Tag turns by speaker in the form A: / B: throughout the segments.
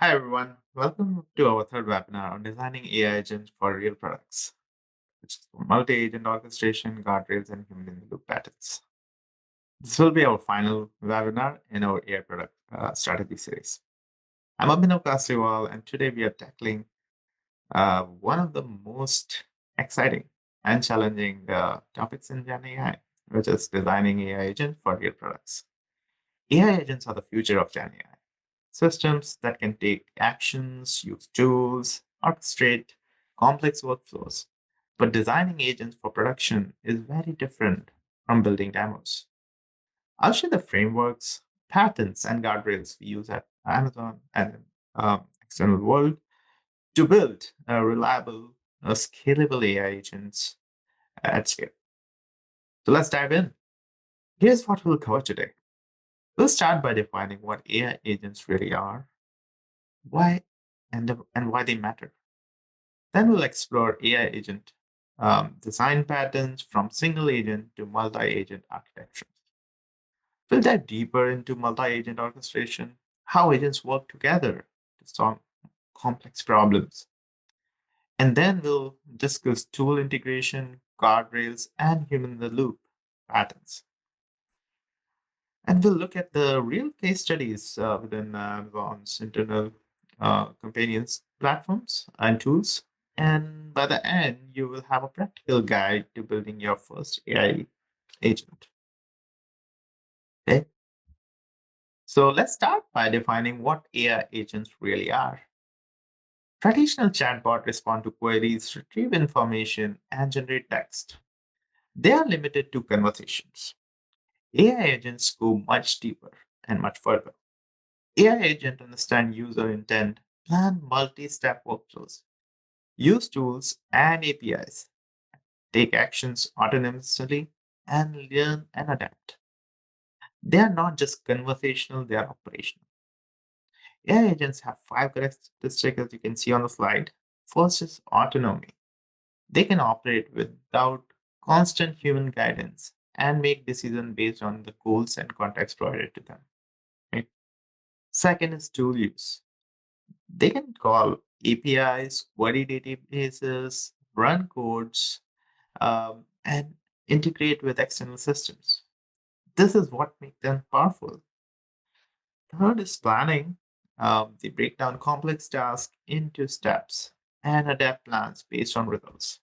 A: Hi everyone, welcome to our third webinar on designing AI agents for real products, which is multi-agent orchestration, guardrails, and human-in-the-loop patterns. This will be our final webinar in our AI product strategy series. I'm Abhinav Kasriwal, and today we are tackling one of the most exciting and challenging topics in Gen AI, which is designing AI agents for real products. AI agents are the future of Gen AI. Systems that can take actions, use tools, orchestrate complex workflows. But designing agents for production is very different from building demos. I'll share the frameworks, patterns, and guardrails we use at Amazon and external world to build reliable, scalable AI agents at scale. So let's dive in. Here's what we'll cover today. We'll start by defining what AI agents really are, why and why they matter. Then we'll explore AI agent design patterns from single agent to multi-agent architectures. We'll dive deeper into multi-agent orchestration, how agents work together to solve complex problems. And then we'll discuss tool integration, guardrails, and human-in-the-loop patterns. And we'll look at the real case studies within Amazon's internal companions platforms and tools. And by the end, you will have a practical guide to building your first AI agent. Okay. So let's start by defining what AI agents really are. Traditional chatbot respond to queries, retrieve information, and generate text. They are limited to conversations. AI agents go much deeper and much further. AI agent understand user intent, plan multi-step workflows, use tools and APIs, take actions autonomously, and learn and adapt. They are not just conversational, they are operational. AI agents have five characteristics as you can see on the slide. First is autonomy. They can operate without constant human guidance and make decisions based on the goals and context provided to them. Right? Second is tool use. They can call APIs, query databases, run codes, and integrate with external systems. This is what makes them powerful. Third is planning. They break down complex tasks into steps and adapt plans based on results.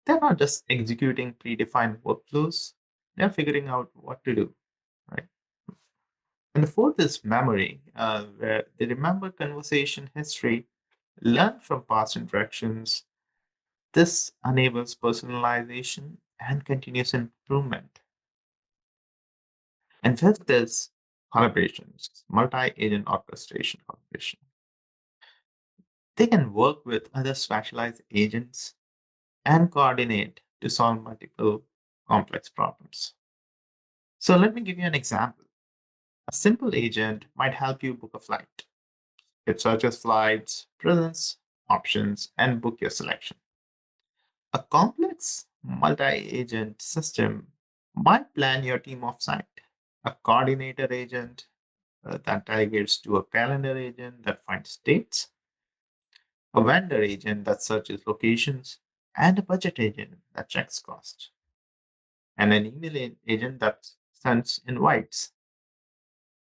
A: They're not just executing predefined workflows, they're figuring out what to do, right? And the fourth is memory, where they remember conversation history, learn from past interactions. This enables personalization and continuous improvement. And fifth is collaborations, multi-agent orchestration collaboration. They can work with other specialized agents and coordinate to solve multiple complex problems. So let me give you an example. A simple agent might help you book a flight. It searches flights, presents options, and book your selection. A complex multi-agent system might plan your team offsite. A coordinator agent that delegates to a calendar agent that finds dates, a vendor agent that searches locations, and a budget agent that checks costs, and an email agent that sends invites.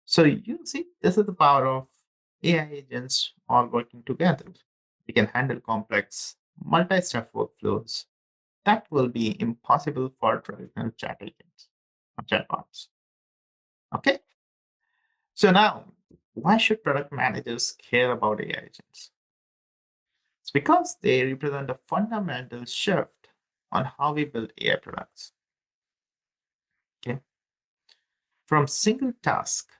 A: So you see, this is the power of AI agents all working together. They can handle complex multi-step workflows that will be impossible for traditional chat agents or chatbots. Okay, so now why should product managers care about AI agents? It's because they represent a fundamental shift on how we build AI products. Okay, from single task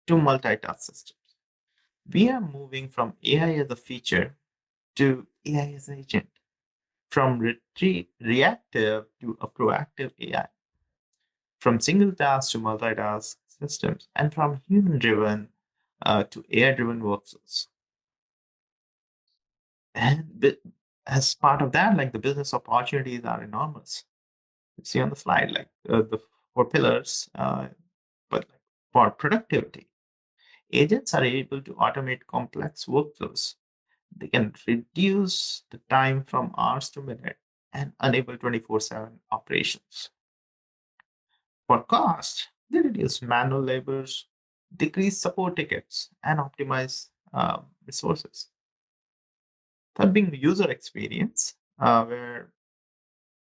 A: to multitask systems, we are moving from AI as a feature to AI as an agent, from reactive to a proactive AI, from single task to multitask systems, and from human driven to AI driven workflows. And as part of that, like the business opportunities are enormous. You see on the slide, like the four pillars, but like for productivity, Agents are able to automate complex workflows. They can reduce the time from hours to minutes and enable 24/7 operations. For cost, they reduce manual labors, decrease support tickets, and optimize resources. Third being user experience, where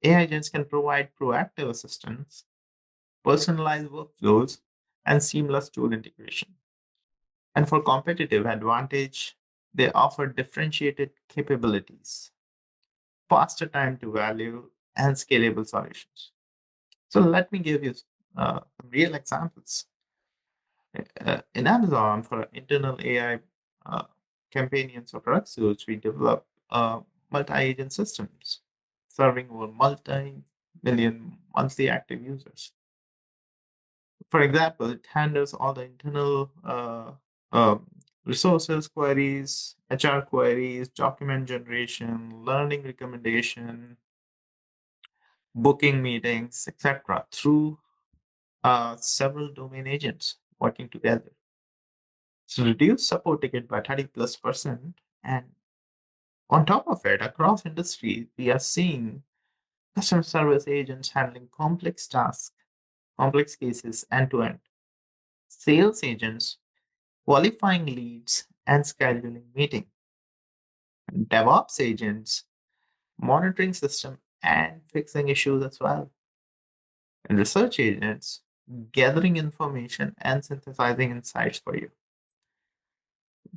A: AI agents can provide proactive assistance, personalized workflows, and seamless tool integration. And for competitive advantage, they offer differentiated capabilities, faster time to value, and scalable solutions. So let me give you some real examples. In Amazon, for internal AI uh, companions or product suites, we develop multi-agent systems serving over multi-million monthly active users. For example, it handles all the internal um, resources queries, HR queries, document generation, learning recommendation, booking meetings, etc., through several domain agents working together. So reduce support ticket by 30 plus percent. And on top of it, across industries, we are seeing customer service agents handling complex tasks, complex cases end to end. Sales agents qualifying leads and scheduling meeting. DevOps agents monitoring system and fixing issues as well. And research agents gathering information and synthesizing insights for you.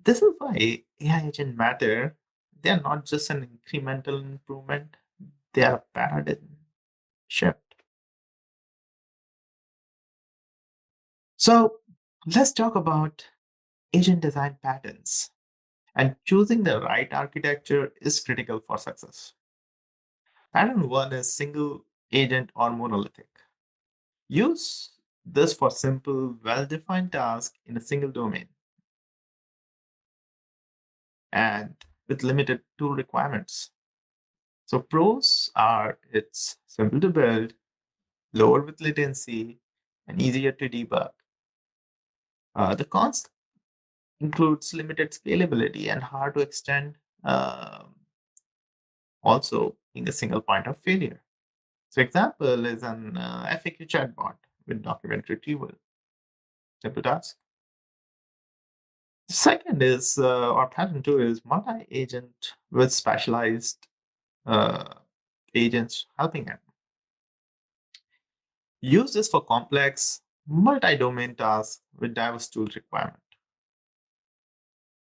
A: This is why AI agents matter. They are not just an incremental improvement, they are a paradigm shift. So let's talk about agent design patterns. And choosing the right architecture is critical for success. Pattern one is single agent or monolithic. Use this for simple, well defined tasks in a single domain and with limited tool requirements. So, pros are it's simple to build, lower with latency, and easier to debug. The cons includes limited scalability and hard to extend, also being a single point of failure. So, example is an FAQ chatbot with document retrieval. Simple task. Second is, or pattern two is multi-agent with specialized uh, agents helping it. Use this for complex, multi-domain tasks with diverse tool requirement.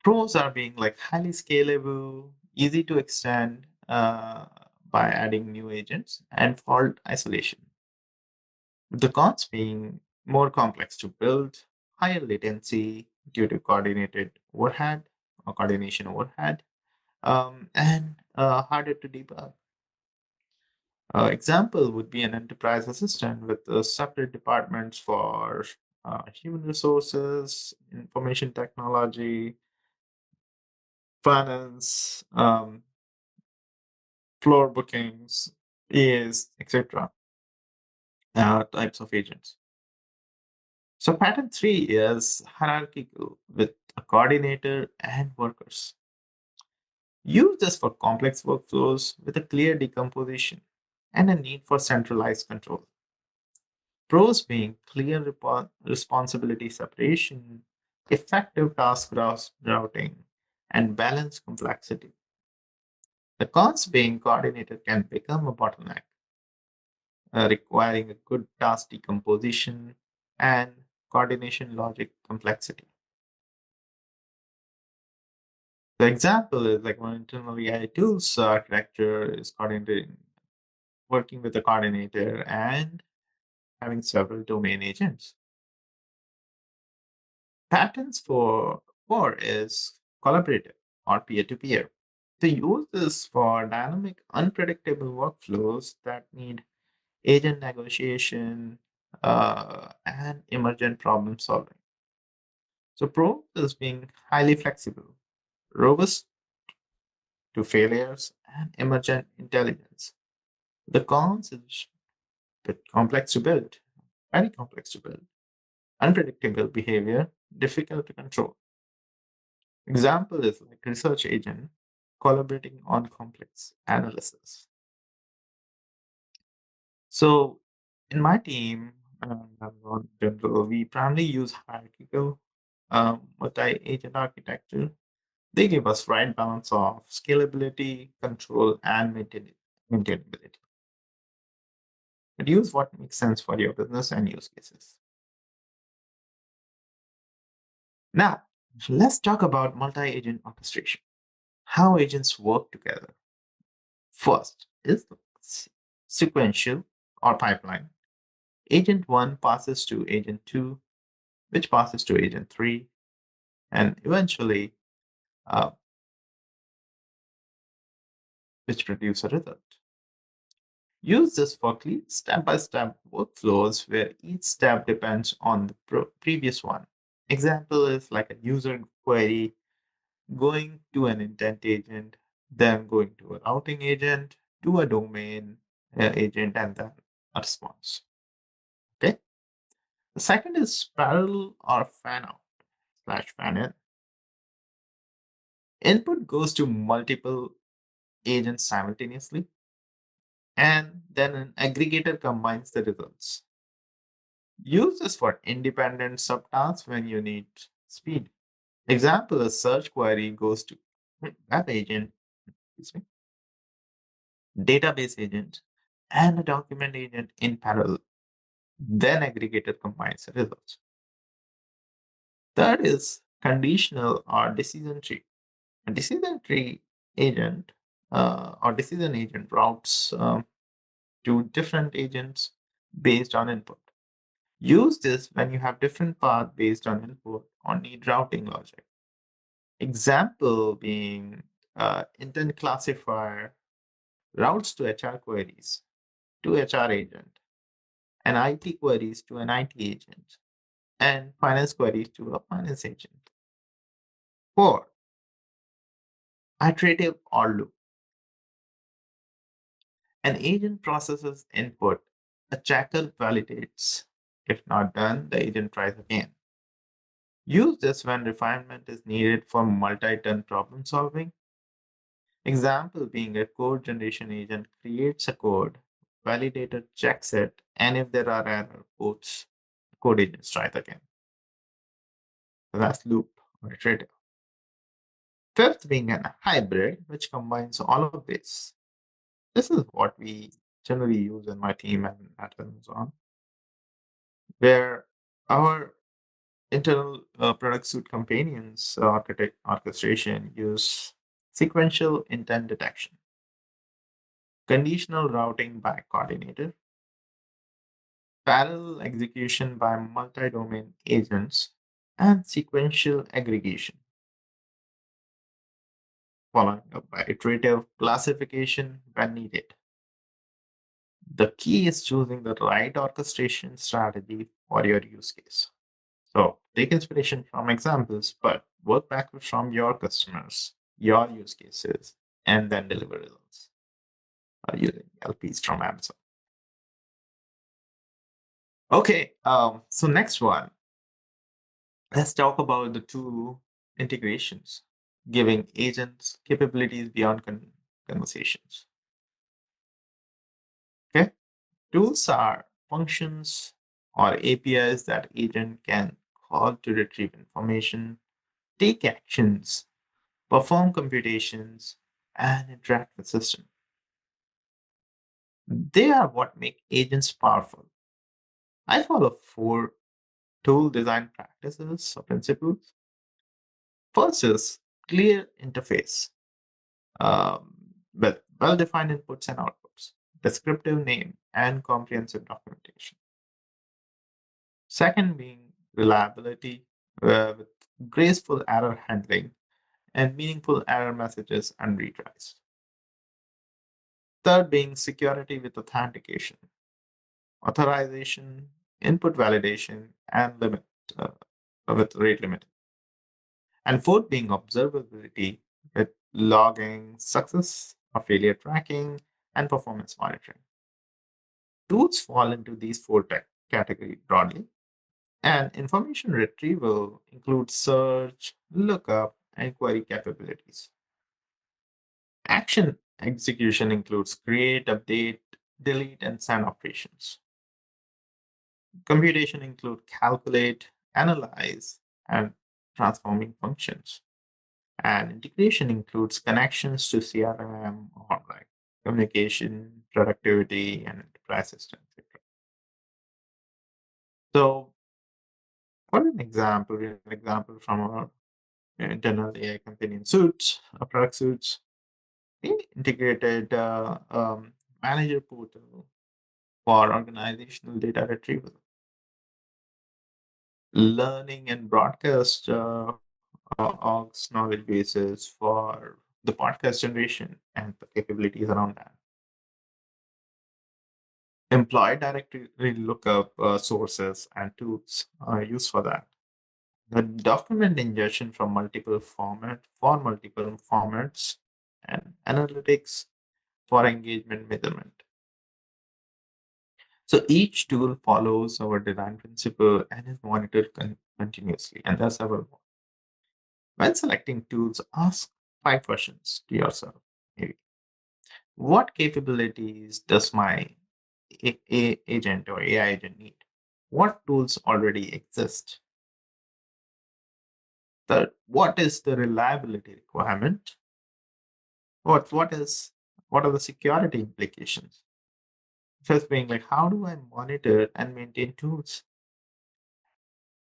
A: Pros are being like highly scalable, easy to extend by adding new agents, and fault isolation. The cons being more complex to build, higher latency due to coordinated overhead or coordination overhead, and harder to debug. Example would be an enterprise assistant with separate departments for human resources, information technology, finance, floor bookings, EAs, etc. Types of agents. So pattern three is hierarchical with a coordinator and workers. Use this for complex workflows with a clear decomposition and a need for centralized control. Pros being clear responsibility separation, effective task routing, and balanced complexity. The cons being coordinator can become a bottleneck, requiring a good task decomposition and coordination logic complexity. The example is like one internal AI tools architecture is coordinating, working with a coordinator and having several domain agents. Patterns for four is collaborative or peer-to-peer. They use this for dynamic, unpredictable workflows that need agent negotiation and emergent problem solving. So Pro is being highly flexible, robust to failures, and emergent intelligence. The cons is bit complex to build, very complex to build, unpredictable behavior, difficult to control. Example is like research agent collaborating on complex analysis. So in my team, in general, we primarily use hierarchical multi-agent architecture. They give us right balance of scalability, control, and maintainability. But use what makes sense for your business and use cases. Now, let's talk about multi-agent orchestration. How agents work together. First is the sequential or pipeline. Agent 1 passes to agent 2, which passes to agent 3, and eventually, uh, which produce a result. Use this for clean step-by-step workflows where each step depends on the previous one. Example is like a user query going to an intent agent, then going to a routing agent, to a domain agent, and then a response. Okay. The second is parallel or fan out slash fan in. Input goes to multiple agents simultaneously, and then an aggregator combines the results. Use this for independent subtasks when you need speed. Example, a search query goes to web agent, excuse me, database agent, and a document agent in parallel. Then aggregator combines the results. Third is conditional or decision tree. A decision tree agent or decision agent routes to different agents based on input. Use this when you have different paths based on input or need routing logic. Example being intent classifier routes to HR queries to HR agent, and IT queries to an IT agent, and finance queries to a finance agent. Four, iterative or loop. An agent processes input, a checker validates. If not done, the agent tries again. Use this when refinement is needed for multi-turn problem solving. Example being a code generation agent creates a code, validator checks it, and if there are error codes, code agents tries again. So that's loop or iterative. Fifth being a hybrid, which combines all of this. This is what we generally use in my team and at Amazon, where our internal product suite companions orchestration use sequential intent detection, conditional routing by coordinator, parallel execution by multi-domain agents, and sequential aggregation, following up by iterative classification when needed. The key is choosing the right orchestration strategy for your use case. So take inspiration from examples, but work backwards from your customers, your use cases, and then deliver results using LPs from Amazon. Okay, so next one, let's talk about the two integrations, giving agents capabilities beyond conversations. Okay, tools are functions or APIs that agent can call to retrieve information, take actions, perform computations, and interact with system. They are what make agents powerful. I follow four tool design practices or principles. First is clear interface um, with well-defined inputs and outputs, descriptive name, and comprehensive documentation. Second being reliability with graceful error handling and meaningful error messages and retries. Third being security with authentication, authorization, input validation, and uh, with rate limit. And fourth being observability with logging, success or failure tracking, and performance monitoring. Tools fall into these four categories broadly. And information retrieval includes search, lookup, and query capabilities. Action execution includes create, update, delete, and send operations. Computation includes calculate, analyze, and transforming functions. And integration includes connections to CRM or like communication, productivity, and enterprise systems, etc. So, for an example from our internal AI companion suits, product suits, we integrated manager portal for organizational data retrieval, learning and broadcast orgs knowledge bases for the podcast generation and the capabilities around that. Employee directory lookup sources and tools are used for that. The document ingestion from multiple formats and analytics for engagement measurement. So each tool follows our design principle and is monitored continuously. And that's our goal. When selecting tools, ask 5 questions to yourself. Maybe. What capabilities does my agent or AI agent need? What tools already exist? What is the reliability requirement? What what is what are the security implications? First being like, how do I monitor and maintain tools?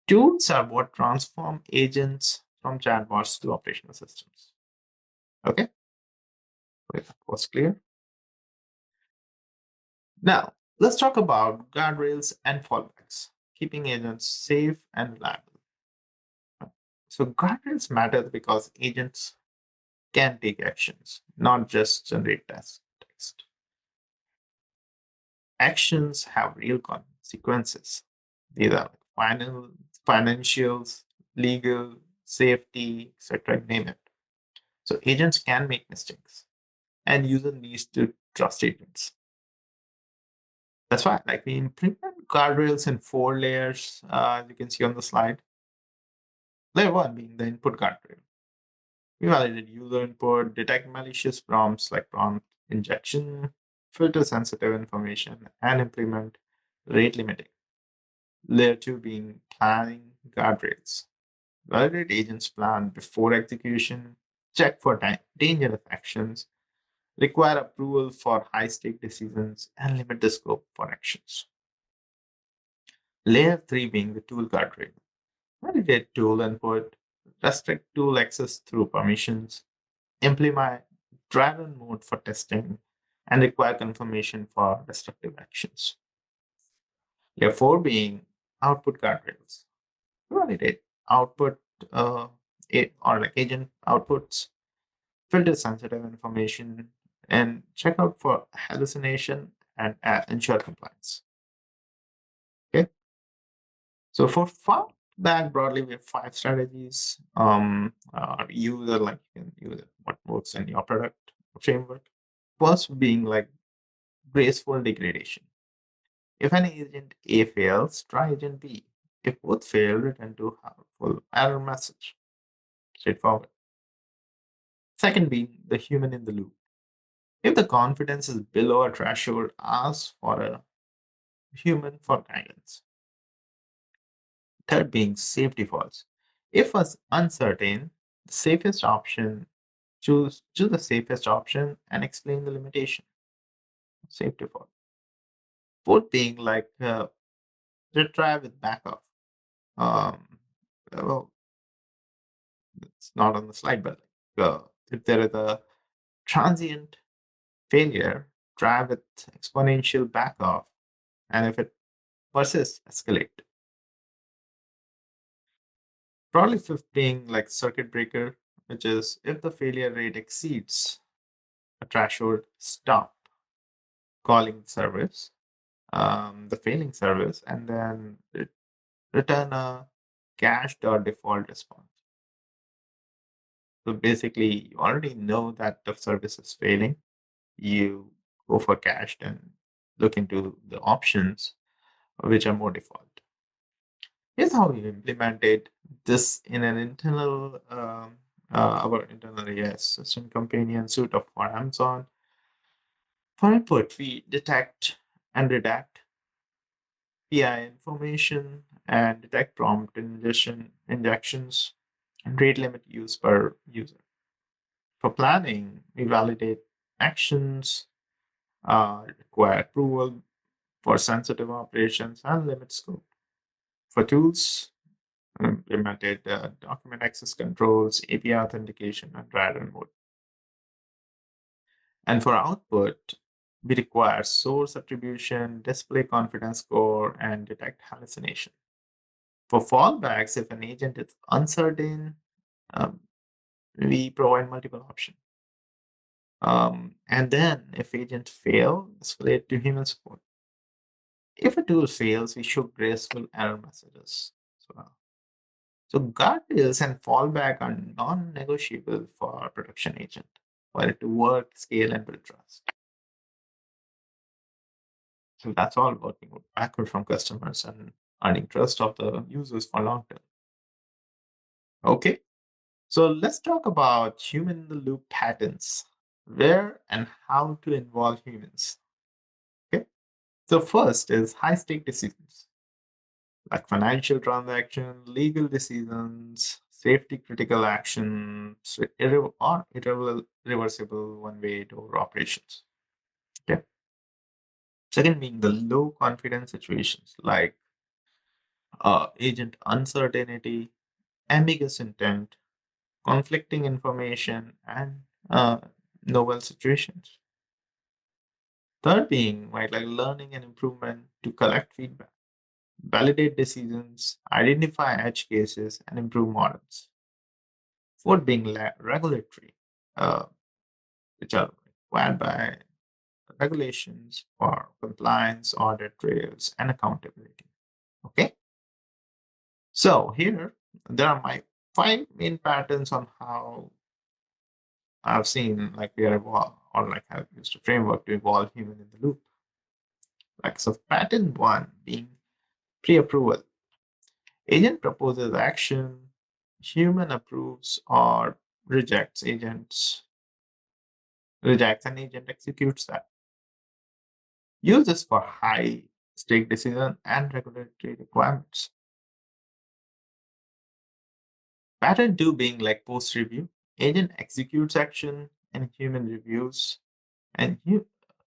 A: Tools are what transform agents from chatbots to operational systems. Okay, okay, that was clear. Now, let's talk about guardrails and fallbacks, keeping agents safe and reliable. So, guardrails matter because agents can take actions, not just generate text. Actions have real consequences. These are like financials, legal, safety, etc. Name it. So agents can make mistakes, and user needs to trust agents. That's why, like we implement guardrails in 4 layers, as you can see on the slide. Layer one being the input guardrail. We validate user input, detect malicious prompts like prompt injection, filter sensitive information, and implement rate limiting. Layer two being planning guardrails. Validate agents plan before execution, check for dangerous actions, require approval for high stake decisions, and limit the scope for actions. Layer 3 being the tool guardrail. Validate tool input, restrict tool access through permissions, implement dry run mode for testing, and require confirmation for destructive actions. Layer 4 being output guardrails. Validate output or like agent outputs, filter sensitive information, and check out for hallucination and ensure compliance. Okay. So for fallback broadly, we have 5 strategies. User like you can use it, what works in your product framework. First being like graceful degradation. If an agent A fails, try agent B. If both fail, return to harmful error message. Straightforward. Second being the human in the loop. If the confidence is below a threshold, ask for a human for guidance. Third being safety falls. If was uncertain, the safest option, choose the safest option and explain the limitation. Safety fall. Fourth being like retry with backup. Well, it's not on the slide, but if there is a transient failure, try with exponential backup, and if it persists, escalate. Probably fifth being like circuit breaker, which is if the failure rate exceeds a threshold, stop calling service, the failing service, and then return a cached or default response. So basically, you already know that the service is failing. You go for cached and look into the options which are more default. Here's how we implemented this in an internal, our internal AI assistant companion suite of for Amazon. For input, we detect and redact PI information and detect prompt injections and rate limit use per user. For planning, we validate actions, require approval for sensitive operations, and limit scope. For tools, implemented document access controls, API authentication, and driver mode. And for output, we require source attribution, display confidence score, and detect hallucination. For fallbacks, if an agent is uncertain, um, we provide multiple options. And then if agent fail, escalate to human support. If a tool fails, we show graceful error messages as well. So guardrails and fallback are non-negotiable for our production agent for it to work, scale, and build trust. So that's all working backward from customers and earning trust of the users for long term. Okay, so let's talk about human in the loop patterns. Where and how to involve humans. Okay, so first is high stake decisions like financial transaction, legal decisions, safety critical actions, or irreversible one-way door operations. Okay. Second being the low confidence situations like agent uncertainty, ambiguous intent, conflicting information, and novel situations. Third being right, like learning and improvement to collect feedback, validate decisions, identify edge cases, and improve models. Fourth being regulatory, uh, which are required by regulations for compliance, audit trails, and accountability. Okay, so here there are my five main patterns on how I've seen like we are evolve or like have used a framework to evolve human in the loop. Like so, pattern one being pre-approval. Agent proposes action, human approves or rejects, and agent executes that. Use this for high stake decision and regulatory requirements. Pattern two being like post review. Agent executes action and human reviews and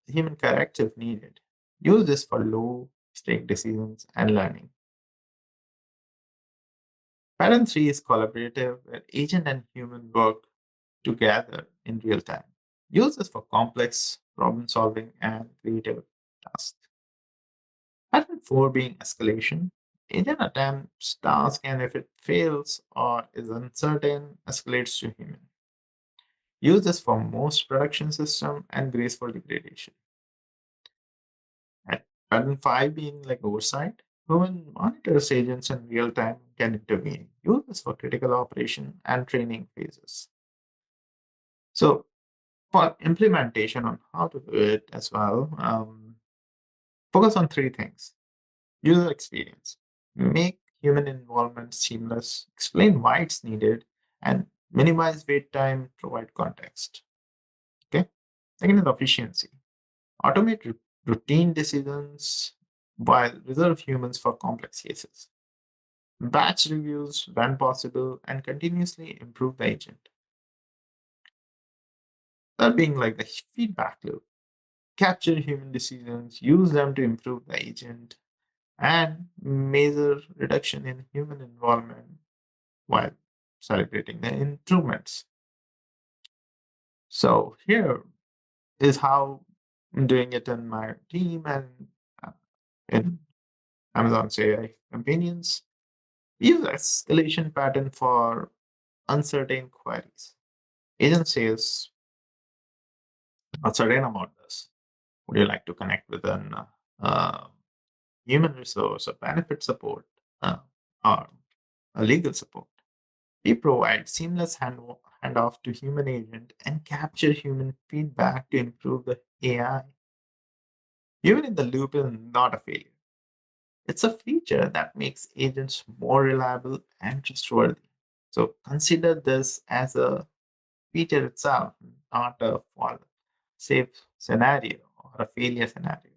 A: human corrective needed. Use this for low stake decisions and learning. Pattern three is collaborative, where agent and human work together in real time. Use this for complex problem solving and creative tasks. Pattern four being escalation. Agent attempts task and if it fails or is uncertain, escalates to human. Use this for most production system and graceful degradation. And pattern five being like oversight. Human monitors agents in real time can intervene. Use this for critical operation and training phases. So for implementation on how to do it as well, focus on three things. User experience. Make human involvement seamless, explain why it's needed, and minimize wait time, provide context. Okay. Second is efficiency. Automate routine decisions while reserve humans for complex cases. Batch reviews when possible and continuously improve the agent. That being like the feedback loop. Capture human decisions, use them to improve the agent, and measure reduction in human involvement while celebrating the improvements. So here is how I'm doing it in my team and in Amazon's AI companions. We use escalation pattern for uncertain queries. Agent says a certain amount this. Would you like to connect with an human resource or benefit support or a legal support? We provide seamless handoff to human agent and capture human feedback to improve the AI. Human in the loop is not a failure. It's a feature that makes agents more reliable and trustworthy. So consider this as a feature itself, not a fall safe scenario or a failure scenario.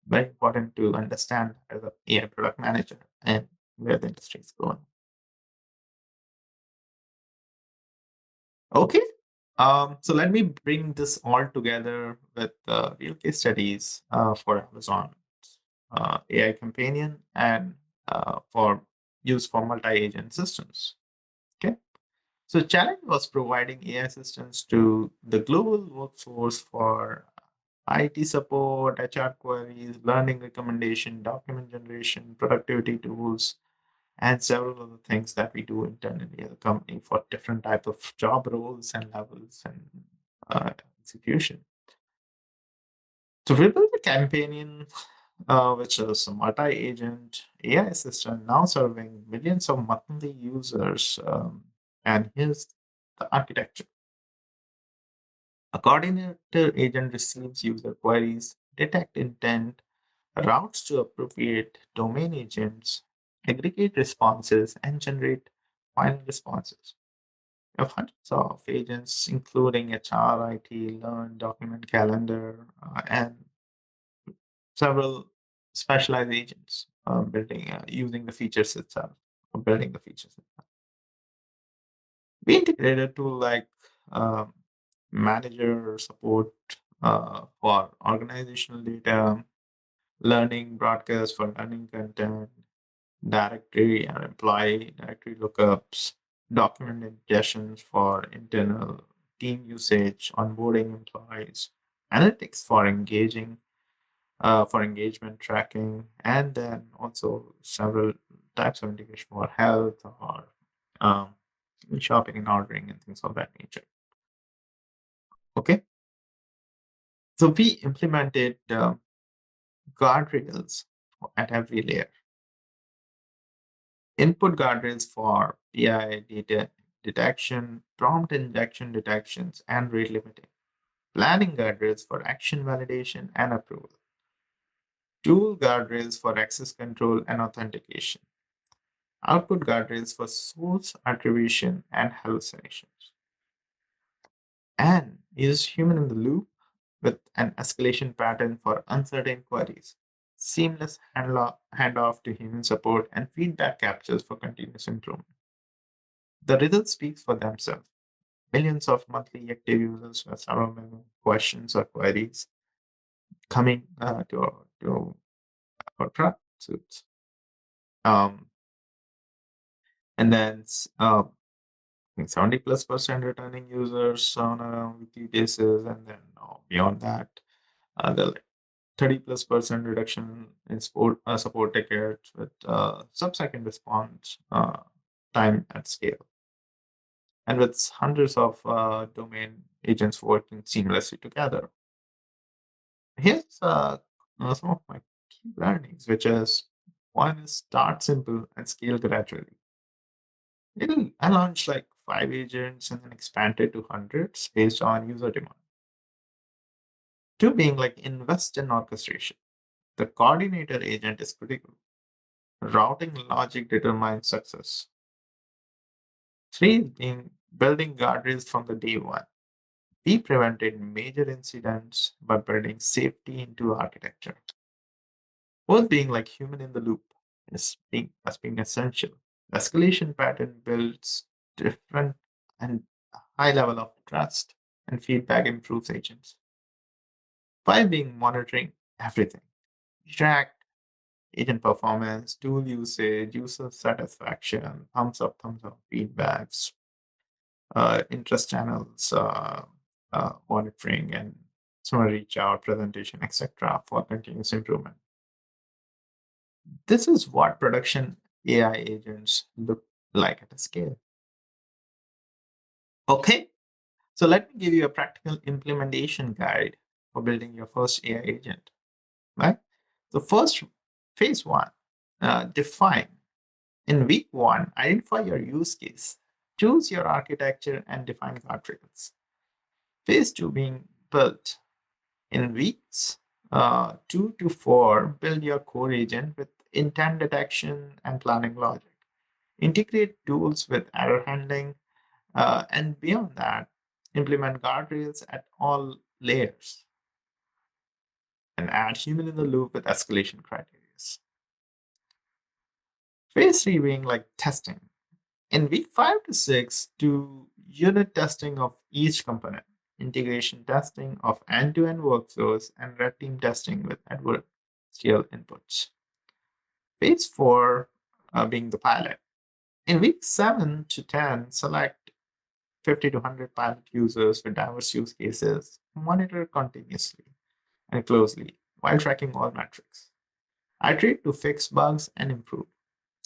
A: Very important to understand as an AI product manager and where the industry is going. Okay. So let me bring this all together with real case studies for Amazon AI Companion and for use for multi-agent systems. Okay. So challenge was providing AI assistance to the global workforce for IT support, HR queries, learning recommendation, document generation, productivity tools, and several other things that we do internally at the company for different type of job roles and levels and execution. So we built a campaign which is a multi-agent AI assistant now serving millions of monthly users. And here's the architecture. A coordinator agent receives user queries, detect intent, routes to appropriate domain agents, aggregate responses, and generate final responses. You have hundreds of agents, including HR, IT, Learn, Document Calendar, and several specialized agents building using the features itself or building the features itself. We integrated a tool like um, Manager support for organizational data, learning broadcast for learning content, directory and employee directory lookups, document ingestions for internal team usage, onboarding employees, analytics for engagement tracking, and then also several types of integration for health or um, shopping and ordering and things of that nature. Okay, so we implemented guardrails at every layer. Input guardrails for PI data detection, prompt injection detections, and rate limiting. Planning guardrails for action validation and approval. Tool guardrails for access control and authentication. Output guardrails for source attribution and hallucinations. And use human in the loop with an escalation pattern for uncertain queries. Seamless handoff to human support and feedback captures for continuous improvement. The results speak for themselves. Millions of monthly active users with several million questions or queries coming to our track suits. Um, and then I think 70 plus percent returning users on a weekly basis. And then beyond that, the like 30 plus percent reduction in support tickets with sub-second response time at scale. And with hundreds of domain agents working seamlessly together. Here's some of my key learnings, which is one is start simple and scale gradually. I launched like 5 agents and then expanded to hundreds based on user demand. Two being like invest in orchestration. The coordinator agent is critical. Routing logic determines success. Three being building guardrails from the day one. We prevented major incidents by building safety into architecture. Both being like human in the loop as being essential. Escalation pattern builds different and high level of trust, and feedback improves agents. Five being monitoring everything. Track agent performance, tool usage, user satisfaction, thumbs up feedbacks, interest channels, monitoring, and customer reach out, presentation, etc. for continuous improvement. This is what production AI agents look like at a scale. Okay, so let me give you a practical implementation guide for building your first AI agent. Right? The first phase one, define. In week one, identify your use case, choose your architecture, and define guardrails. Phase two being built. In weeks 2 to 4, build your core agent with intent detection, and planning logic. Integrate tools with error handling, and beyond that, implement guardrails at all layers and add human in the loop with escalation criteria. Phase three being like testing. In week 5 to 6, do unit testing of each component, integration testing of end to end workflows, and red team testing with adversarial inputs. Phase four being the pilot. In week 7 to 10, select 50 to 100 pilot users with diverse use cases, monitor continuously and closely while tracking all metrics. Iterate to fix bugs and improve.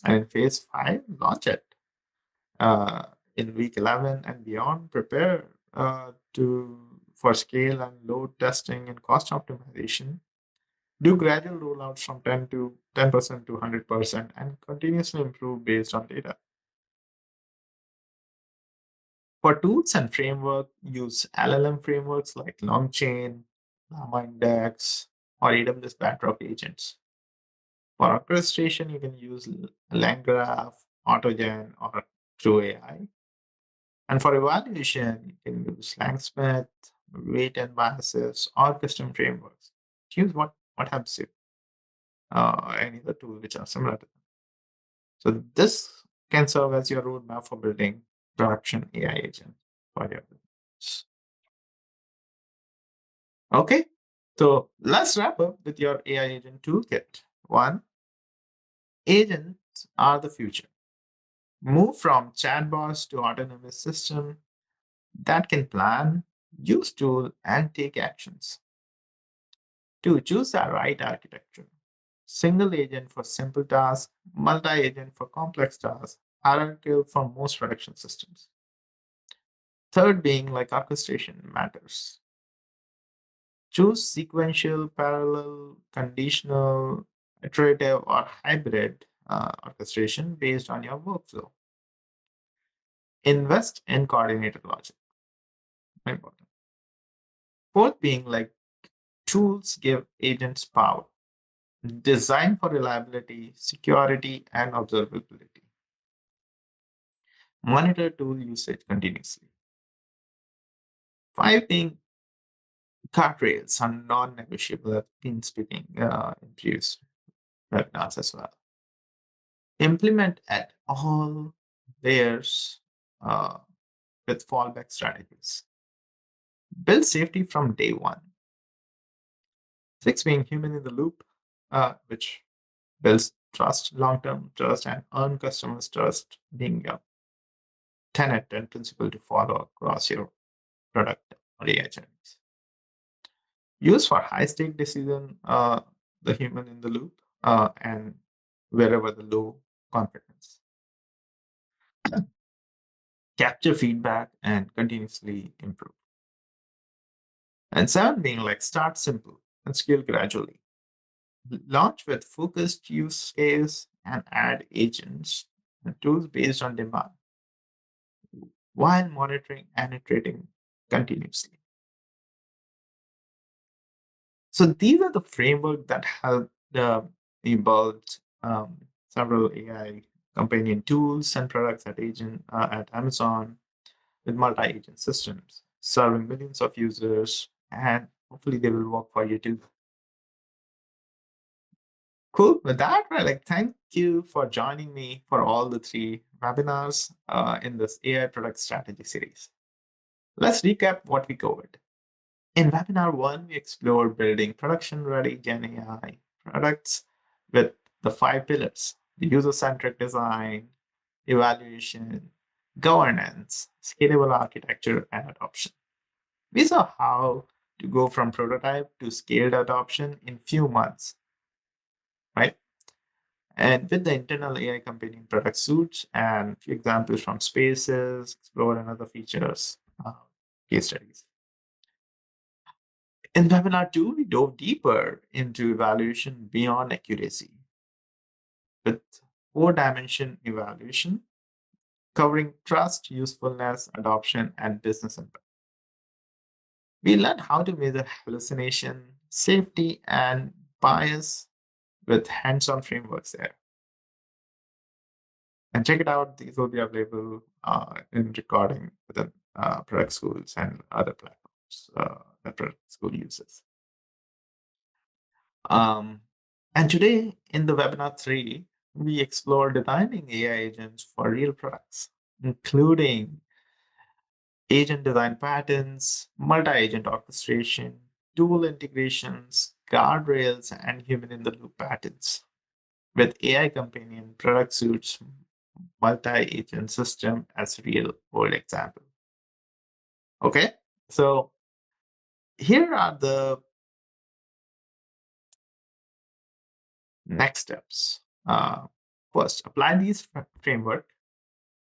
A: And in phase 5, launch it. In week 11 and beyond, prepare for scale and load testing and cost optimization. Do gradual rollouts from 10% to 100% and continuously improve based on data. For tools and framework, use LLM frameworks like Longchain, Llama Index, or AWS Bedrock agents. For orchestration, you can use LangGraph, AutoGen, or True AI. And for evaluation, you can use Langsmith, weight and biases, or custom frameworks. Choose what helps you, any other tool which are similar to them. So this can serve as your roadmap for building production AI agents for your business. Okay, so let's wrap up with your AI agent toolkit. One, agents are the future. Move from chatbots to autonomous system that can plan, use tool, and take actions. Two, choose the right architecture. Single agent for simple tasks, multi-agent for complex tasks, hierarchical for most production systems. Third being like orchestration matters. Choose sequential, parallel, conditional, iterative, or hybrid orchestration based on your workflow. Invest in coordinated logic. Very important. Fourth being like tools give agents power. Design for reliability, security, and observability. Monitor tool usage continuously. Five being guardrails are non-negotiable. I've been speaking in previous webinars as well. Implement at all layers uh, with fallback strategies. Build safety from day one. Six being human in the loop, which builds trust, long-term trust, and earn customers' trust, being a tenet and principle to follow across your product or AI journeys. Use for high-stake decision, the human in the loop, and wherever the low confidence. Capture feedback and continuously improve. And seven being like start simple and scale gradually. Launch with focused use case and add agents and tools based on demand while monitoring and iterating continuously. So these are the framework that help me build several AI companion tools and products at Amazon with multi-agent systems, serving millions of users, and hopefully they will work for you too. Cool. With that, right, like thank you for joining me for all the three webinars in this AI product strategy series. Let's recap what we covered. In webinar one, we explored building production-ready Gen AI products with the five pillars: the user-centric design, evaluation, governance, scalable architecture, and adoption. We saw how to go from prototype to scaled adoption in few months, right? And with the internal AI companion product suites and few examples from spaces, explore and other features, case studies. In webinar two, we dove deeper into evaluation beyond accuracy with four-dimension evaluation, covering trust, usefulness, adoption, and business impact. We learned how to measure hallucination, safety, and bias with hands-on frameworks there. And check it out. These will be available in recording within product schools and other platforms that product school uses. Um, and today in the webinar 3, we explore designing AI agents for real products, including agent design patterns, multi-agent orchestration, tool integrations, guardrails, and human-in-the-loop patterns. With AI Companion, product suits multi-agent system as real-world example. Okay, so here are the next steps. First, apply these framework.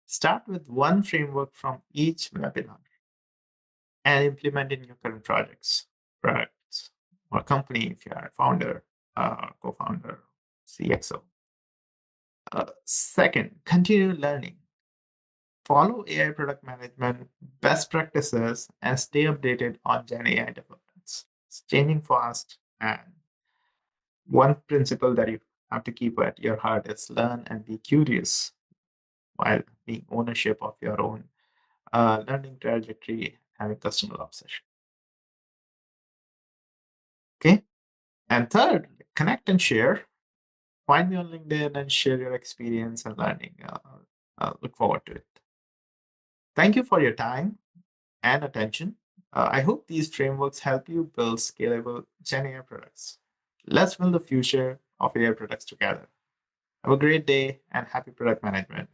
A: Start with one framework from each webinar and implement in your current products, or company if you are a founder, co-founder, CXO. Second, continue learning. Follow AI product management best practices and stay updated on Gen AI developments. It's changing fast, and one principle that you have to keep at your heart is learn and be curious while being ownership of your own learning trajectory, having customer obsession. Okay. And third, connect and share. Find me on LinkedIn and share your experience and learning. Look forward to it. Thank you for your time and attention. I hope these frameworks help you build scalable Gen AI products. Let's build the future of AI products together. Have a great day and happy product management.